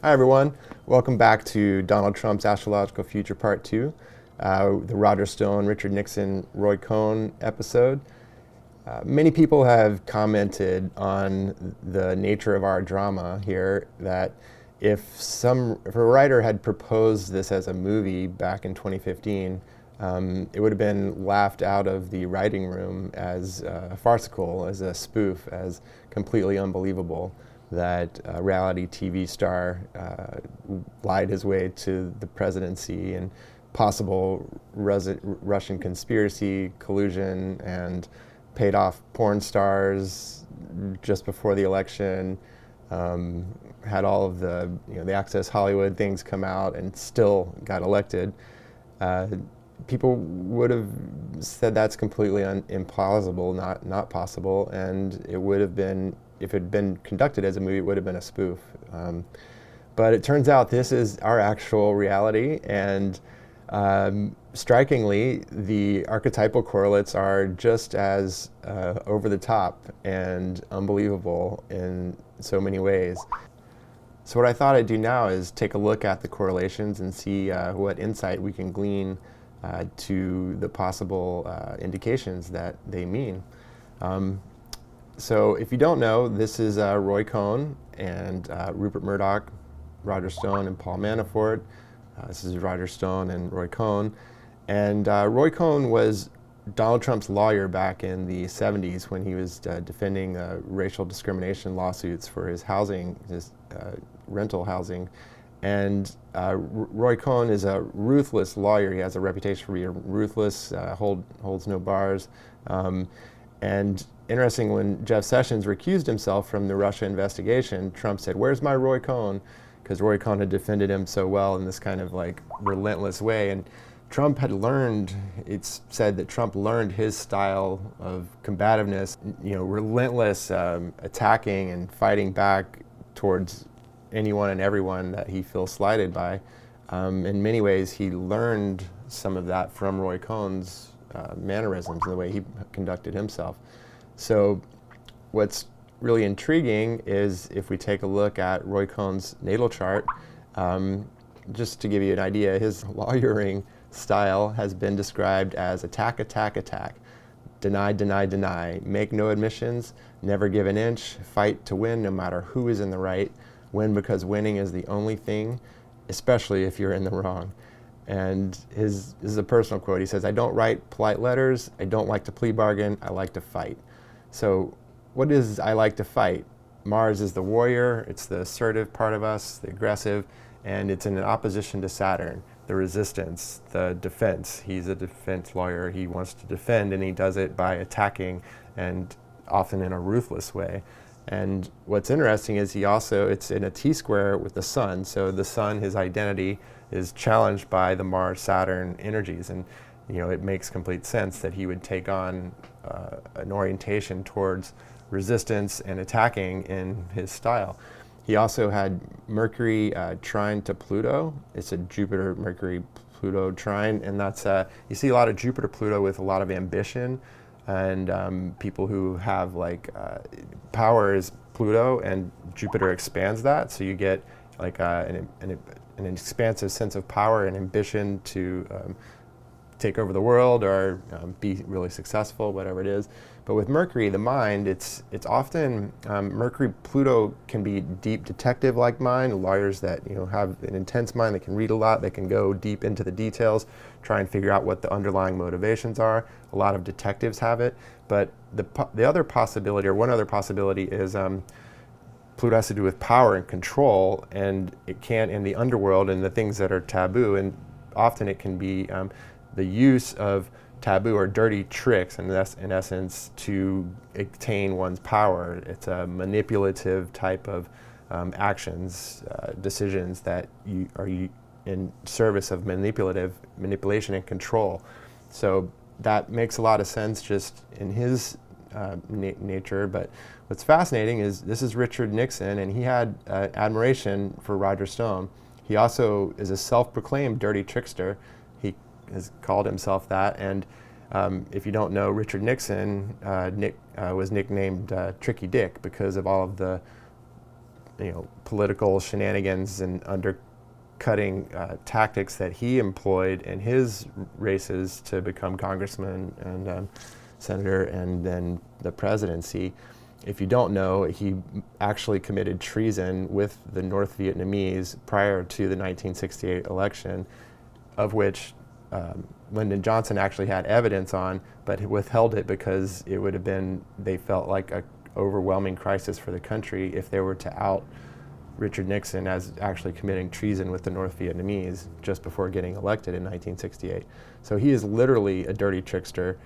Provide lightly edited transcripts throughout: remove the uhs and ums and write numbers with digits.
Hi everyone, welcome back to Donald Trump's Astrological Future Part 2, the Roger Stone, Richard Nixon, Roy Cohn episode. Many people have commented on the nature of our drama here, that if a writer had proposed this as a movie back in 2015, it would have been laughed out of the writing room as farcical, as a spoof, as completely unbelievable that a reality TV star lied his way to the presidency and possible Russian conspiracy, collusion, and paid off porn stars just before the election, had all of the Access Hollywood things come out and still got elected. People would have said that's completely implausible, not possible, and it would have been, if it had been conducted as a movie, it would have been a spoof. But it turns out this is our actual reality, and strikingly, the archetypal correlates are just as over the top and unbelievable in so many ways. So what I thought I'd do now is take a look at the correlations and see what insight we can glean to the possible indications that they mean. So if you don't know, this is Roy Cohn and Rupert Murdoch, Roger Stone, and Paul Manafort. This is Roger Stone and Roy Cohn. And Roy Cohn was Donald Trump's lawyer back in the 70s when he was defending racial discrimination lawsuits for his housing, his rental housing. And Roy Cohn is a ruthless lawyer. He has a reputation for being ruthless, holds no bars. And interesting, when Jeff Sessions recused himself from the Russia investigation, Trump said, "Where's my Roy Cohn?" Because Roy Cohn had defended him so well in this kind of like relentless way. And Trump had learned, it's said that Trump learned his style of combativeness, relentless attacking and fighting back towards anyone and everyone that he feels slighted by. In many ways, he learned some of that from Roy Cohn's mannerisms and the way he conducted himself. So what's really intriguing is if we take a look at Roy Cohn's natal chart, just to give you an idea, his lawyering style has been described as attack, attack, attack, deny, deny, deny, make no admissions, never give an inch, fight to win no matter who is in the right, win because winning is the only thing, especially if you're in the wrong. And this is a personal quote. He says, "I don't write polite letters, I don't like to plea bargain, I like to fight." So what is I like to fight? Mars is the warrior, it's the assertive part of us, the aggressive, and it's in opposition to Saturn, the resistance, the defense. He's a defense lawyer, he wants to defend, and he does it by attacking, and often in a ruthless way. And what's interesting is it's in a T-square with the sun, so the sun, his identity, is challenged by the Mars-Saturn energies, and it makes complete sense that he would take on an orientation towards resistance and attacking in his style. He also had Mercury trine to Pluto. It's a Jupiter-Mercury-Pluto trine, and that's you see a lot of Jupiter-Pluto with a lot of ambition, and people who have power is Pluto, and Jupiter expands that, so you get like an expansive sense of power and ambition to take over the world or be really successful, whatever it is. But with Mercury, the mind, it's often, Mercury-Pluto can be deep detective-like mind, lawyers that have an intense mind, they can read a lot, they can go deep into the details, try and figure out what the underlying motivations are. A lot of detectives have it, but the other possibility, or one other possibility, is Pluto has to do with power and control, and it can in the underworld and the things that are taboo, and often it can be the use of taboo or dirty tricks, and that's in essence to attain one's power. It's a manipulative type of actions, decisions that you are in service of manipulation and control. So that makes a lot of sense just in his nature. But what's fascinating is this is Richard Nixon, and he had admiration for Roger Stone. He also is a self-proclaimed dirty trickster. He has called himself that, and if you don't know, Richard Nixon was nicknamed Tricky Dick because of all of the political shenanigans and undercutting tactics that he employed in his races to become congressman and senator and then the presidency. If you don't know, he actually committed treason with the North Vietnamese prior to the 1968 election, of which Lyndon Johnson actually had evidence on, but withheld it because it would have been, they felt like a overwhelming crisis for the country if they were to out Richard Nixon as actually committing treason with the North Vietnamese just before getting elected in 1968. So he is literally a dirty trickster.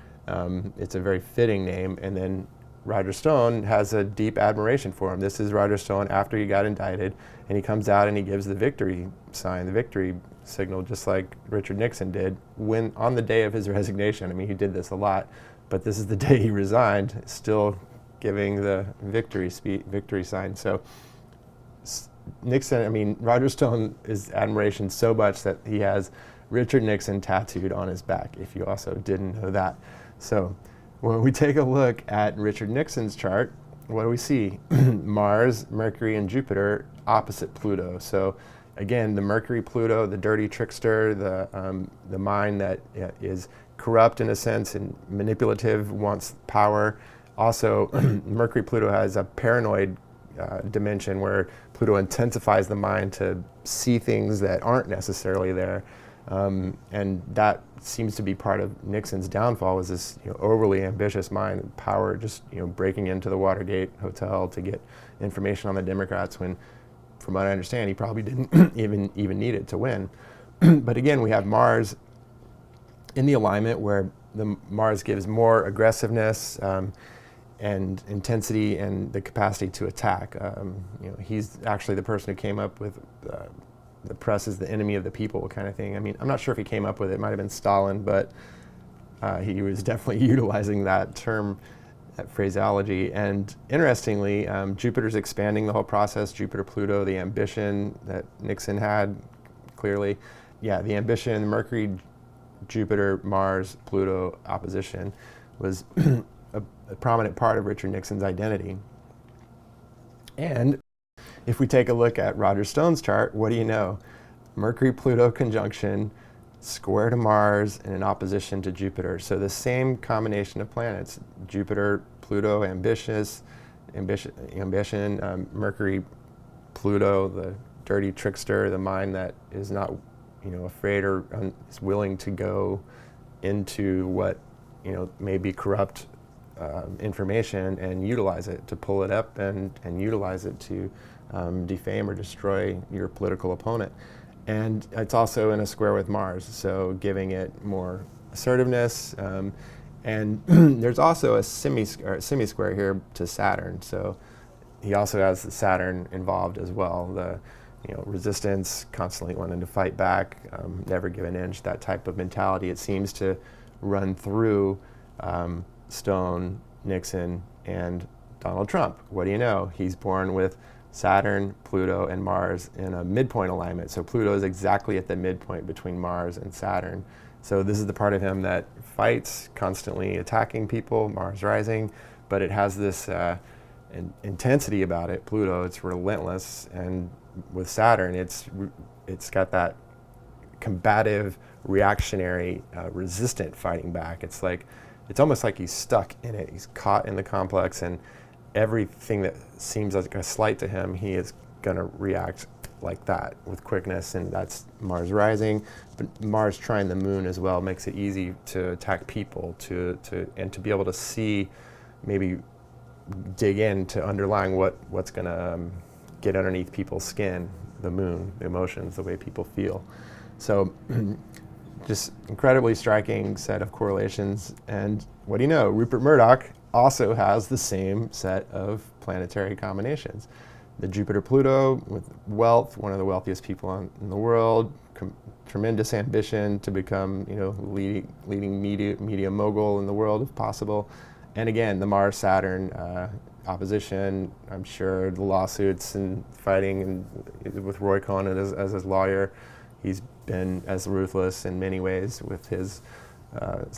It's a very fitting name. And then Roger Stone has a deep admiration for him. This is Roger Stone after he got indicted, and he comes out and he gives the victory sign, the victory signal, just like Richard Nixon did when on the day of his resignation. I mean, he did this a lot, but this is the day he resigned, still giving the victory sign. So Nixon, I mean, Roger Stone is admiration so much that he has Richard Nixon tattooed on his back, if you also didn't know that. So when we take a look at Richard Nixon's chart, what do we see? Mars, Mercury, and Jupiter opposite Pluto. So again, the Mercury, Pluto, the dirty trickster, the mind that is corrupt in a sense and manipulative, wants power. Also, Mercury, Pluto has a paranoid dimension where Pluto intensifies the mind to see things that aren't necessarily there. And that seems to be part of Nixon's downfall, was this overly ambitious mind, power, just breaking into the Watergate Hotel to get information on the Democrats when, from what I understand, he probably didn't even need it to win. But again, we have Mars in the alignment where the Mars gives more aggressiveness and intensity and the capacity to attack. He's actually the person who came up with the press is the enemy of the people kind of thing. I mean, I'm not sure if he came up with it. It might have been Stalin, but he was definitely utilizing that term, that phraseology. And interestingly, Jupiter's expanding the whole process. Jupiter, Pluto, the ambition that Nixon had, clearly. Yeah, the ambition, Mercury, Jupiter, Mars, Pluto opposition was a prominent part of Richard Nixon's identity. And if we take a look at Roger Stone's chart, what do you know? Mercury-Pluto conjunction, square to Mars, and in opposition to Jupiter. So the same combination of planets, Jupiter, Pluto, ambition, Mercury, Pluto, the dirty trickster, the mind that is not, afraid or is willing to go into what, may be corrupt information and utilize it to pull it up and utilize it to defame or destroy your political opponent. And it's also in a square with Mars, so giving it more assertiveness. And there's also a semi-square here to Saturn, so he also has the Saturn involved as well. The resistance, constantly wanting to fight back, never give an inch, that type of mentality. It seems to run through Stone, Nixon, and Donald Trump. What do you know? He's born with Saturn, Pluto, and Mars in a midpoint alignment. So Pluto is exactly at the midpoint between Mars and Saturn. So this is the part of him that fights, constantly attacking people, Mars rising, but it has this intensity about it. Pluto, it's relentless, and with Saturn, it's got that combative, reactionary, resistant fighting back. It's almost like he's stuck in it. He's caught in the complex, and everything that seems like a slight to him, he is going to react like that with quickness, and that's Mars rising. But Mars trying the moon as well makes it easy to attack people, and to be able to see, maybe dig in to underlying what's going to get underneath people's skin, the moon, the emotions, the way people feel. So just incredibly striking set of correlations. And what do you know? Rupert Murdoch also has the same set of planetary combinations. The Jupiter-Pluto with wealth, one of the wealthiest people in the world, tremendous ambition to become, leading media mogul in the world if possible. And again, the Mars-Saturn opposition, I'm sure the lawsuits and fighting with Roy Cohn as his lawyer. He's been as ruthless in many ways with his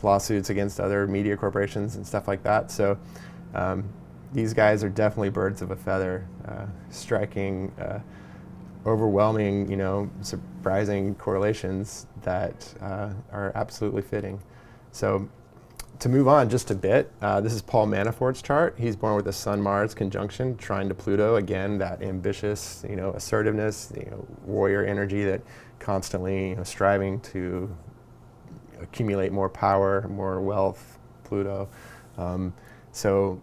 lawsuits against other media corporations and stuff like that. So these guys are definitely birds of a feather, striking, overwhelming, surprising correlations that are absolutely fitting. So to move on just a bit, this is Paul Manafort's chart. He's born with a Sun-Mars conjunction, trine to Pluto. Again, that ambitious, assertiveness, warrior energy that constantly, striving to accumulate more power, more wealth, Pluto. So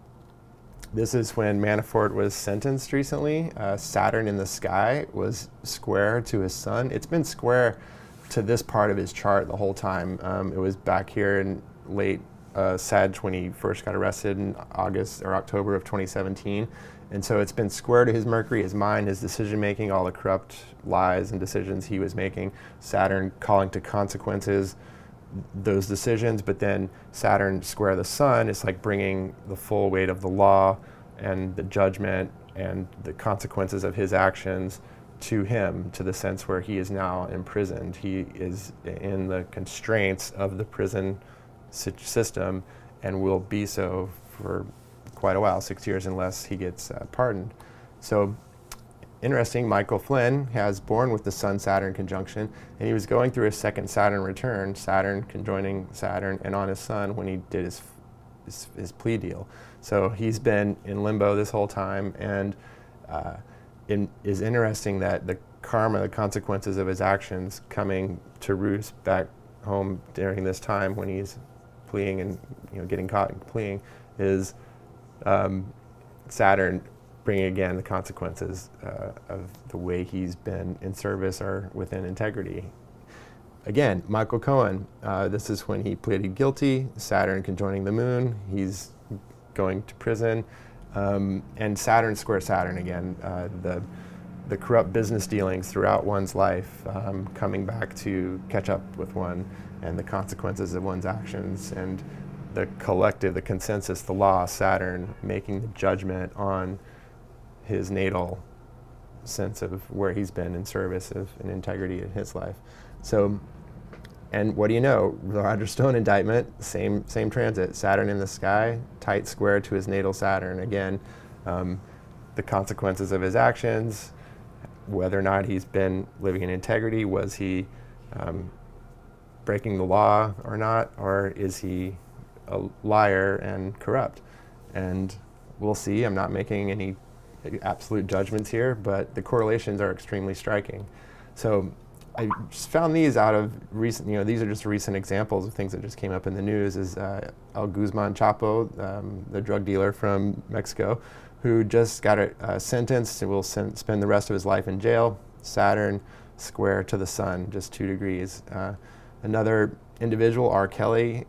this is when Manafort was sentenced recently. Saturn in the sky was square to his sun. It's been square to this part of his chart the whole time. It was back here in late Sag when he first got arrested in August or October of 2017. And so it's been square to his Mercury, his mind, his decision making, all the corrupt lies and decisions he was making. Saturn calling to consequences those decisions, but then Saturn square the sun is like bringing the full weight of the law and the judgment and the consequences of his actions to him, to the sense where he is now imprisoned. He is in the constraints of the prison system and will be so for quite a while, 6 years, unless he gets pardoned. So interesting, Michael Flynn has born with the Sun-Saturn conjunction, and he was going through his second Saturn return, Saturn conjoining Saturn, and on his Sun when he did his plea deal. So he's been in limbo this whole time, and it is interesting that the karma, the consequences of his actions coming to roost back home during this time when he's pleading and getting caught and pleading is Saturn bringing again the consequences of the way he's been in service or within integrity. Again, Michael Cohn, this is when he pleaded guilty, Saturn conjoining the moon, he's going to prison, and Saturn square Saturn again, the corrupt business dealings throughout one's life coming back to catch up with one, and the consequences of one's actions, and the collective, the consensus, the law, Saturn making the judgment on his natal sense of where he's been in service of an integrity in his life. So, and what do you know? Roger Stone indictment, same transit. Saturn in the sky, tight square to his natal Saturn. Again, the consequences of his actions, whether or not he's been living in integrity, was he breaking the law or not, or is he a liar and corrupt? And we'll see. I'm not making any absolute judgments here, but the correlations are extremely striking. So I just found these out of recent, these are just recent examples of things that just came up in the news, is El Guzman Chapo, the drug dealer from Mexico, who just got sentenced and will spend the rest of his life in jail. Saturn square to the sun, just 2 degrees. Another individual, R. Kelly,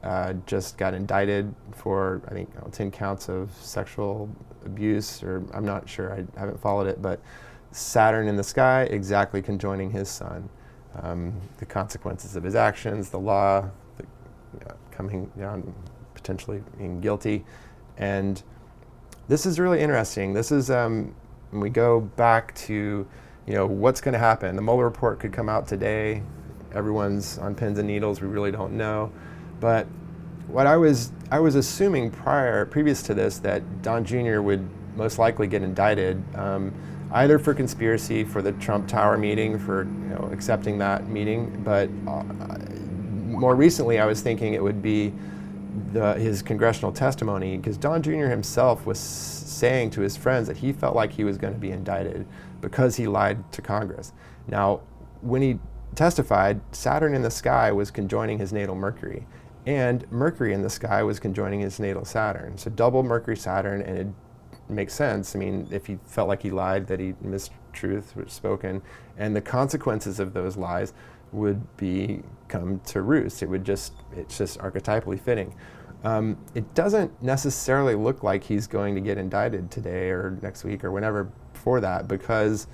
just got indicted for, I think, 10 counts of sexual abuse, or I'm not sure, I haven't followed it, but Saturn in the sky, exactly conjoining his sun. The consequences of his actions, the law, coming down, potentially being guilty. And this is really interesting. This is, when we go back to, what's going to happen. The Mueller report could come out today. Everyone's on pins and needles. We really don't know. But what I was assuming previous to this, that Don Jr. would most likely get indicted, either for conspiracy for the Trump Tower meeting, for accepting that meeting, but more recently I was thinking it would be his congressional testimony, because Don Jr. himself was saying to his friends that he felt like he was going to be indicted because he lied to Congress. Now, when he testified, Saturn in the sky was conjoining his natal Mercury, and Mercury in the sky was conjoining his natal Saturn. So double Mercury Saturn, and it makes sense. I mean, if he felt like he lied, that he missed truth was spoken, and the consequences of those lies would come to roost. It's just archetypally fitting. It doesn't necessarily look like he's going to get indicted today or next week or whenever for that, because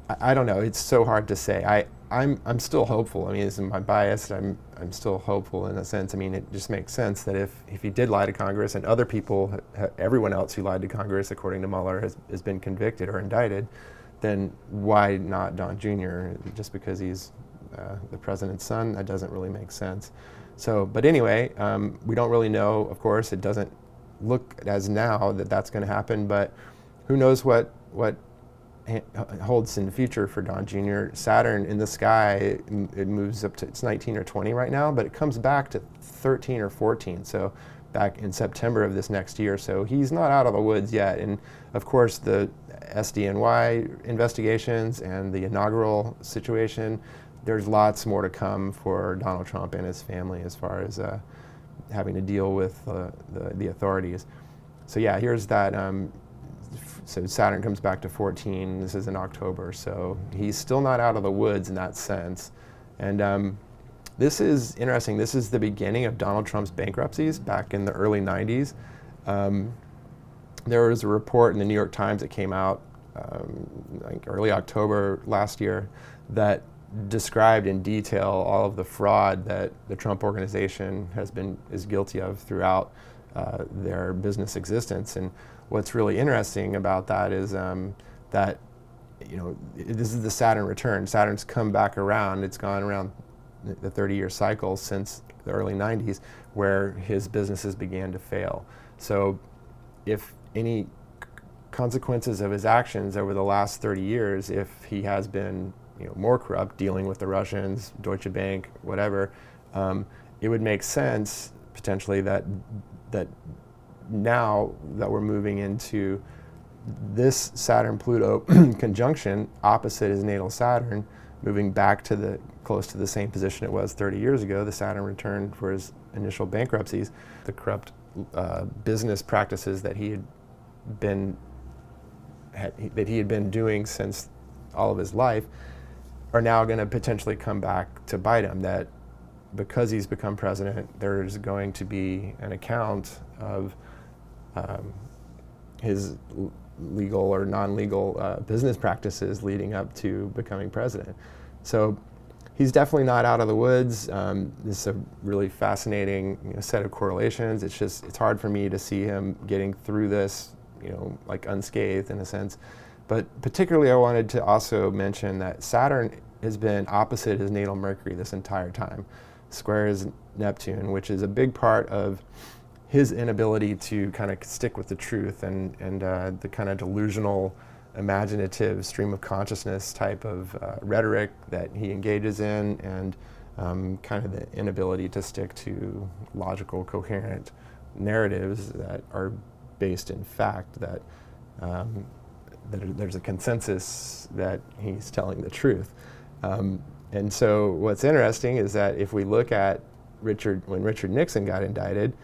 I don't know. It's so hard to say. I'm still hopeful. I mean, this is my bias. I'm still hopeful in a sense. I mean, it just makes sense that if he did lie to Congress, and other people, everyone else who lied to Congress, according to Mueller, has been convicted or indicted, then why not Don Jr.? Just because he's the president's son? That doesn't really make sense. So, but anyway, we don't really know. Of course, it doesn't look as now that that's going to happen, but who knows what holds in the future for Don Jr. Saturn in the sky, it moves up to, it's 19 or 20 right now, but it comes back to 13 or 14, so back in September of this next year. So he's not out of the woods yet. And of course, the SDNY investigations and the inaugural situation, there's lots more to come for Donald Trump and his family as far as having to deal with the authorities. So yeah, here's that. So Saturn comes back to 14. This is in October. So he's still not out of the woods in that sense. And this is interesting. This is the beginning of Donald Trump's bankruptcies back in the early 90s. There was a report in the New York Times that came out like early October last year that described in detail all of the fraud that the Trump organization is guilty of throughout their business existence. And what's really interesting about that is that, you know, this is the Saturn return. Saturn's come back around. It's gone around the 30-year cycle since the early 90s where his businesses began to fail. So if any consequences of his actions over the last 30 years, if he has been, you know, more corrupt, dealing with the Russians, Deutsche Bank, whatever, it would make sense potentially that now that we're moving into this Saturn-Pluto conjunction opposite his natal Saturn, moving back to close to the same position it was 30 years ago, the Saturn return for his initial bankruptcies, the corrupt business practices that he had been doing since all of his life are now going to potentially come back to bite him. That because he's become president, there's going to be an account of his legal or non-legal business practices leading up to becoming president. So he's definitely not out of the woods. This is a really fascinating, you know, set of correlations. It's hard for me to see him getting through this, you know, like unscathed in a sense. But particularly I wanted to also mention that Saturn has been opposite his natal Mercury this entire time, square his Neptune, which is a big part of his inability to kind of stick with the truth and the kind of delusional, imaginative stream of consciousness type of rhetoric that he engages in, and kind of the inability to stick to logical, coherent narratives that are based in fact, that there's a consensus that he's telling the truth. And so what's interesting is that if we look at when Richard Nixon got indicted,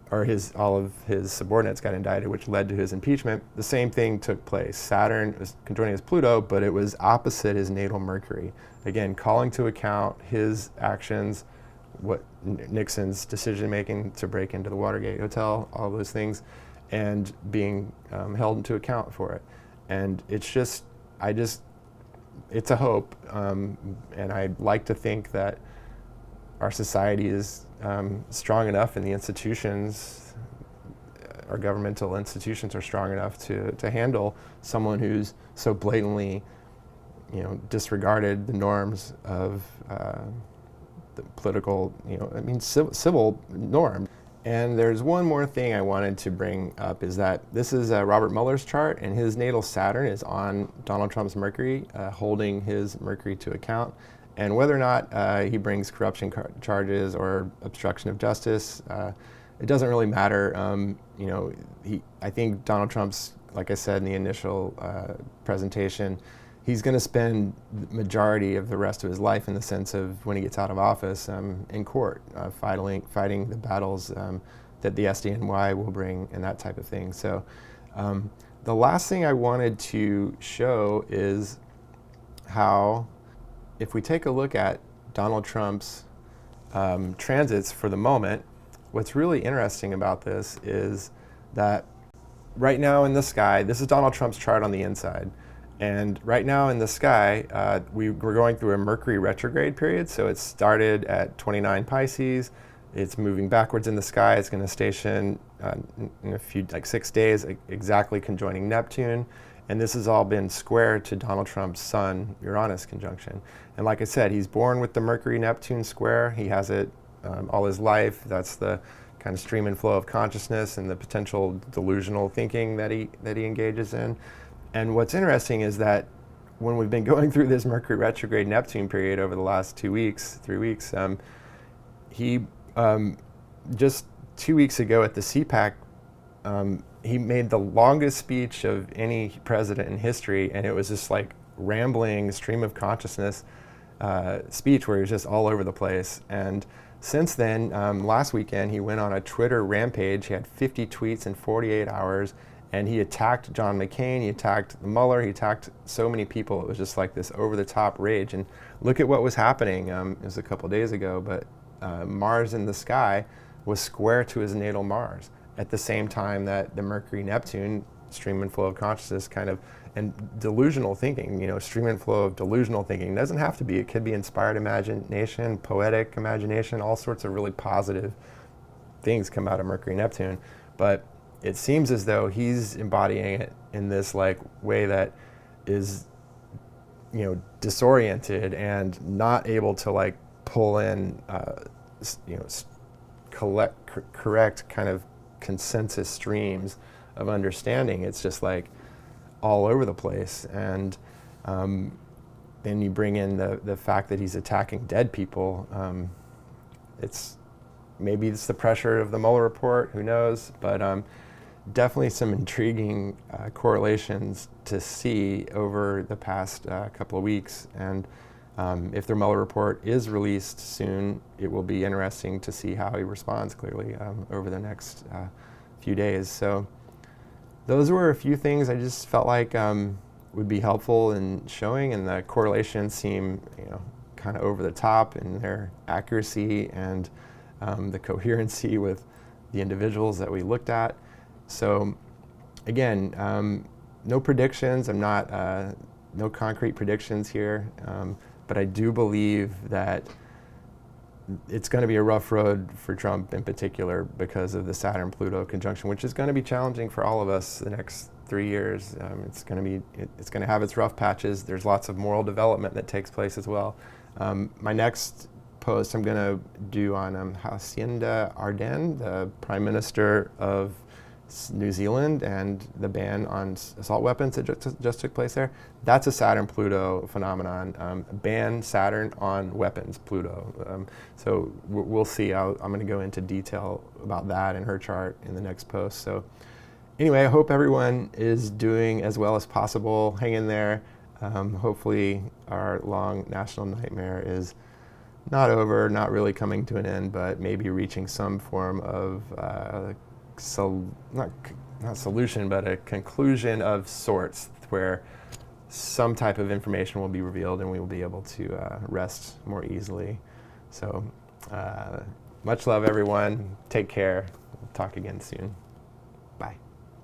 or all of his subordinates got indicted, which led to his impeachment, the same thing took place. Saturn was conjoining his Pluto, but it was opposite his natal Mercury. Again, calling to account his actions, Nixon's decision-making to break into the Watergate Hotel, all those things, and being held into account for it. And it's a hope, and I'd like to think that our society is strong enough, and the institutions, our governmental institutions, are strong enough to handle someone who's so blatantly, you know, disregarded the norms of the political, you know, I mean, civil norm. And there's one more thing I wanted to bring up, is that this is Robert Mueller's chart, and his natal Saturn is on Donald Trump's Mercury, holding his Mercury to account. And whether or not he brings corruption charges or obstruction of justice, it doesn't really matter. You know, I think Donald Trump's, like I said in the initial presentation, he's going to spend the majority of the rest of his life, in the sense of when he gets out of office, in court, fighting the battles that the SDNY will bring and that type of thing. So the last thing I wanted to show is how, if we take a look at Donald Trump's transits for the moment, what's really interesting about this is that right now in the sky, this is Donald Trump's chart on the inside. And right now in the sky, we're going through a Mercury retrograde period. So it started at 29 Pisces. It's moving backwards in the sky. It's going to station in a few, like 6 days, exactly conjoining Neptune. And this has all been square to Donald Trump's Sun Uranus conjunction. And like I said, he's born with the Mercury-Neptune square. He has it all his life. That's the kind of stream and flow of consciousness and the potential delusional thinking that he engages in. And what's interesting is that when we've been going through this Mercury retrograde Neptune period over the last 3 weeks, he just 2 weeks ago at the CPAC, he made the longest speech of any president in history, and it was just like rambling stream of consciousness speech where he was just all over the place. And since then, last weekend, he went on a Twitter rampage. He had 50 tweets in 48 hours, and he attacked John McCain, he attacked Mueller, he attacked so many people. It was just like this over-the-top rage. And look at what was happening. It was a couple days ago, but Mars in the sky was square to his natal Mars at the same time that the Mercury-Neptune stream and flow of consciousness kind of, and delusional thinking, stream and flow of delusional thinking doesn't have to be. It could be inspired imagination, poetic imagination, all sorts of really positive things come out of Mercury-Neptune. But it seems as though he's embodying it in this like way that is, disoriented and not able to like pull in, correct kind of consensus streams of understanding. It's just like all over the place. And then you bring in the fact that he's attacking dead people. Maybe it's the pressure of the Mueller report, who knows, but definitely some intriguing correlations to see over the past couple of weeks. And if the Mueller report is released soon, it will be interesting to see how he responds clearly over the next few days. So those were a few things I just felt like would be helpful in showing, and the correlations seem kind of over the top in their accuracy and the coherency with the individuals that we looked at. So again, no predictions. I'm not, no concrete predictions here, but I do believe that it's going to be a rough road for Trump in particular because of the Saturn-Pluto conjunction, which is going to be challenging for all of us the next 3 years. It's going to have its rough patches. There's lots of moral development that takes place as well. My next post I'm going to do on Jacinda Ardern, the Prime Minister of New Zealand, and the ban on assault weapons that just took place there. That's a Saturn-Pluto phenomenon. Ban Saturn on weapons, Pluto. So we'll see. I'm going to go into detail about that in her chart in the next post. So anyway, I hope everyone is doing as well as possible. Hang in there. Hopefully our long national nightmare is not over, not really coming to an end, but maybe reaching some form of not solution, but a conclusion of sorts where some type of information will be revealed and we will be able to rest more easily. So much love, everyone. Take care. We'll talk again soon. Bye.